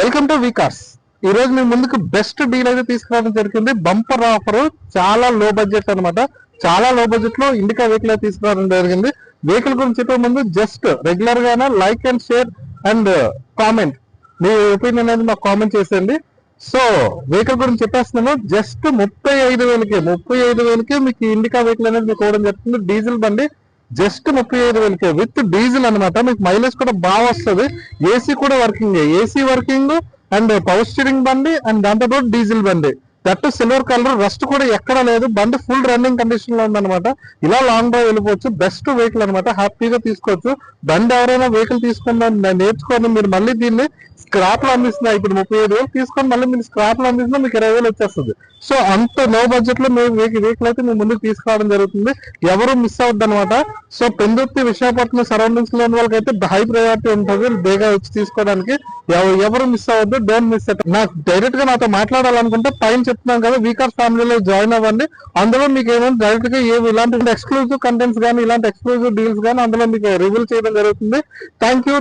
Welcome to వీకార్స్. ఈ రోజు మీ ముందుకు బెస్ట్ డీల్ అయితే తీసుకురావడం జరిగింది. బంపర్ ఆఫర్, చాలా లో బడ్జెట్ అన్నమాట. చాలా లో బడ్జెట్ లో ఇండికా వెహికల్ అయితే తీసుకురావడం జరిగింది. వెహికల్ గురించి చెప్పే ముందు జస్ట్ రెగ్యులర్ గానే like and share and comment, me opinion అనేది మాకు కామెంట్ చేసేయండి. సో వెహికల్ గురించి చెప్పేస్తున్నాను. జస్ట్ 35,000కి మీకు ఇండికా వెహికల్ అనేది మీకు ఇవ్వడం జరుగుతుంది. డీజిల్ బండి జస్ట్ 35,000కే విత్ డీజిల్ అనమాట. మీకు మైలేజ్ కూడా బాగా వస్తుంది. ఏసీ కూడా AC working and power steering బండి అండ్ దాంతోపాటు డీజిల్ బండి, దట్ సిల్వర్ కలర్, రస్ట్ కూడా ఎక్కడ లేదు. బండి ఫుల్ రన్నింగ్ కండిషన్ లో ఉందన్నమాట. ఇలా లాంగ్ డ్రైవ్ వెళ్ళిపోవచ్చు. బెస్ట్ వెహికల్ అనమాట, హ్యాపీగా తీసుకోవచ్చు. బండి ఎవరైనా వెహికల్ తీసుకుని నేర్చుకొని మీరు మళ్ళీ దీన్ని స్క్రాప్ లో అందిస్తున్నా. ఇప్పుడు 35,000 తీసుకొని మళ్ళీ మీరు స్క్రాప్ లో అందిస్తున్నా మీకు 20,000 వచ్చేస్తుంది. సో అంత లో బడ్జెట్ లో మేము వెహికల్ అయితే మేము ముందుకు తీసుకురావడం జరుగుతుంది. ఎవరు మిస్ అవద్దు అనమాట. సో పెందుర్తి, విశాఖపట్నం సరౌండింగ్స్ లో ఉన్న వాళ్ళకైతే హై ప్రయారిటీ ఉంటుంది బేగా వచ్చి తీసుకోవడానికి. ఎవరు మిస్ అవ్వద్దు, డోంట్ మిస్ ఇట్. నాకు డైరెక్ట్ గా నాతో మాట్లాడాలనుకుంటే పైన చెప్తున్నాను కదా, వీకార్ ఫ్యామిలీలో జాయిన్ అవ్వండి. అందులో మీకు ఏమైనా డైరెక్ట్ గా ఇలాంటి ఎక్స్క్లూజివ్ కంటెంట్స్ కానీ, ఇలాంటి ఎక్స్క్లూజివ్ డీల్స్ కానీ అందులో మీకు రివీల్ చేయడం జరుగుతుంది. Thank you.